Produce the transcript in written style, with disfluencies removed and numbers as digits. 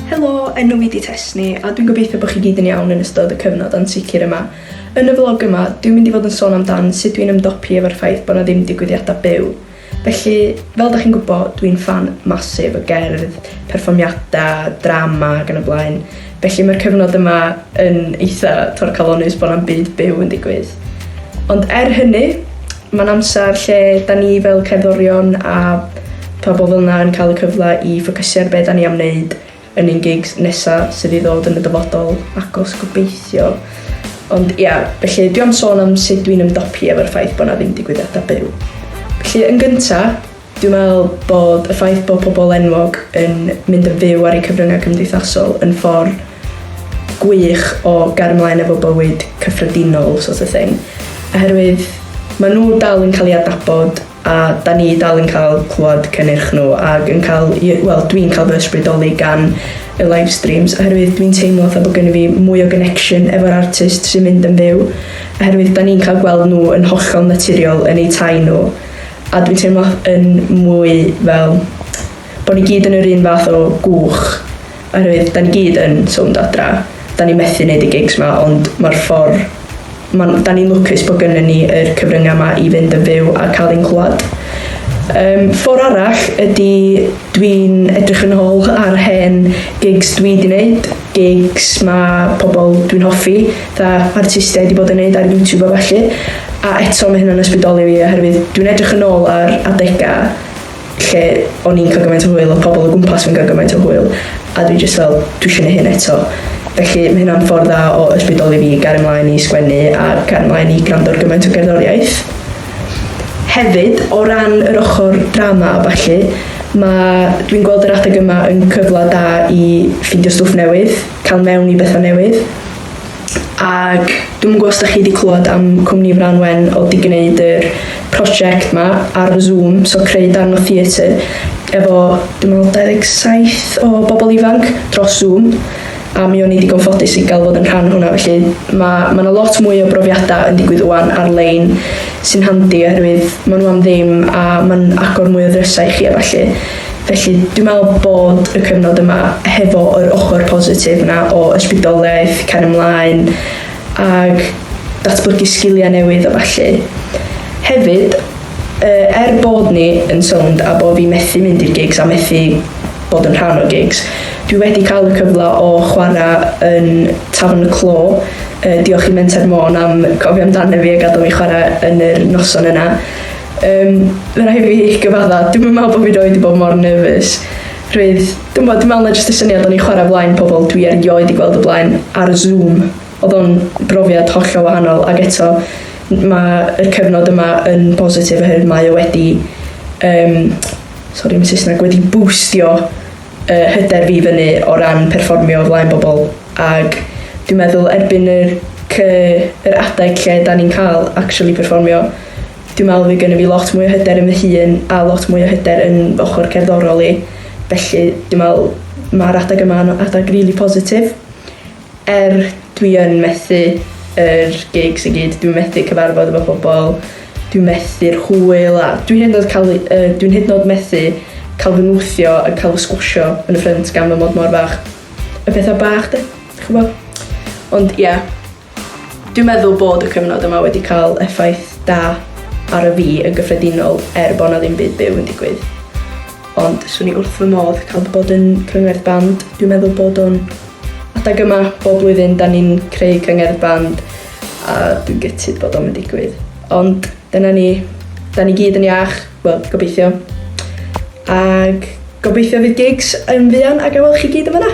Helo, enw fi di Tesni, a dwi'n gobeithio bod chi gyd yn iawn yn ystod y cyfnod ansicr yma. Yn y vlog yma, dwi'n mynd i fod yn sôn amdan sut dwi'n ymdopi efo'r ffaith bod na ddim digwyddiadau byw. Felly, fel da chi'n gwybod, dwi'n fan masif o gerdd, perfformiadau, drama ac yn y blaen. Felly mae'r cyfnod yma yn eitha torcalonus bod na'n byd byw yn digwydd. Ond hynny, mae'n amser lle da ni fel cerddorion a pobl fel yna yn cael y cyfle i ffocysu ar beth da ni am wneud yn un gigs nesaf sydd i ddod yn y dyfodol agos gobeithio. Ond felly dwi am sôn am sut dwi'n ymdopi efo'r ffaith bod na ddim digwyddiadau byw. Felly yn gyntaf, dwi'n meddwl bod y ffaith bod pobl enwog yn mynd yn fyw ar eu cyfryngau cymdeithasol yn ffordd gwych o gario ymlaen efo bywyd cyffredinol, sort of thing. Oherwydd maen nhw dal yn cael ei adnabod a da ni dal yn cael clywed cynnyrch nhw ac yn cael, dwi'n cael fy ysbrydoli gan y live streams oherwydd dwi'n teimlo fatha bod gen i fi mwy o connection efo'r artist sy'n mynd yn fyw oherwydd da ni'n cael gweld nhw yn hollol naturiol yn eu tai nhw a dwi'n teimlo yn mwy fel bod ni gyd yn yr un fath o gwch oherwydd da ni gyd yn sownd adra da ni methu wneud y gigs ma ond mae'r ffordd da ni'n lwcus bod gynnu ni yr cyfryngau yma i fynd yn fyw a cael ein clywed. Ffordd arall ydy dwi'n edrych yn ôl ar hen gigs dwi wedi wneud. Gigs mae pobl dwi'n hoffi, dda artistiau wedi bod yn wneud ar YouTube a felly. A eto mae hynny'n ysbrydoli fi oherwydd dwi'n edrych yn ôl ar adegau lle o'n i'n cael gymaint o hwyl o pobl o gwmpas fi'n cael gymaint o hwyl a dwi jyst fel dwi eisiau gwneud hyn eto. Felly mae hynna'n ffordd dda o ysbrydoli fi gario ymlaen i sgwennu a gario ymlaen i gwrando'r gymaint o gerddoriaeth. Hefyd, o ran yr ochr drama a falle, dwi'n gweld yr adeg yma yn cyfle da i ffeindio stwff newydd, cael mewn i bethau newydd. Ac dwi'n gwybod os da chi wedi clywed am cwmni Franwen o di gwneud yr prosiect yma ar Zoom, so creu darn o theatr, efo, dwi'n meddwl, 27 o bobl ifanc dros Zoom. A mi o'n i digon ffodus i gael fod yn rhan hwnna, felly mae yna lot mwy o brofiadau yn digwydd wan ar-lein sy'n handi oherwydd maen nhw am ddim a mae'n agor mwy o ddrysau i chi a felly. Felly dwi'n meddwl bod y cyfnod yma hefo yr ochr positif yna o ysbrydoliaeth, cario ymlaen ac datblygu sgiliau newydd a felly. Hefyd, bod ni yn sownd a bod fi methu mynd i'r gigs a methu bod yn rhan o gigs, dwi wedi cael y cyfle o chwarae yn Tafn y Clo. Diolch i Menter Môn am cofio amdano fi a gadael fi chwarae yn yr noson yna. Fe rhaid fi gyfadda, dwi'n meddwl bod fi wedi bod mor nervous. Dwi'n meddwl na jyst y syniad o'n i chwarae blaen pobl dwi erioed i gweld y blaen ar Zoom. Oedd o'n brofiad hollol wahanol ac eto mae'r cyfnod yma yn positif oherwydd mae o wedi wedi boostio hyder fi fyny o ran perfformio o flaen bobl ac dwi'n meddwl erbyn yr adeg lle da ni'n cael actually perfformio dwi'n meddwl fi gynnu fi lot mwy o hyder yn fy hun a lot mwy o hyder yn ochr cerddorol i felly dwi'n meddwl mae'r adeg yma yn adeg rili positif dwi yn methu yr gigs i gyd dwi'n methu cyfarfod efo bobl dwi'n methu'r hwyl a dwi'n hyd yn oed methu cael fy nwthio a cael fy sgwsio yn y ffrynt gan fy mod mor fach. Y pethau bach, chi'n gwybod? Ond dwi'n meddwl bod y cyfnod yma wedi cael effaith da ar y fi yn gyffredinol bod na ddim byd byw yn digwydd. Ond swn i wrth fy modd cael bod yn cyngerdd band. Dwi'n meddwl bod o'n adeg yma bob blwyddyn da ni'n creu cyngerdd band a dwi'n gytid bod o'n digwydd. Ond dyna ni, da ni gyd yn iach, gobeithio. Ac gobeithio fydd gigs yn fuan a gael chi gyd yma na.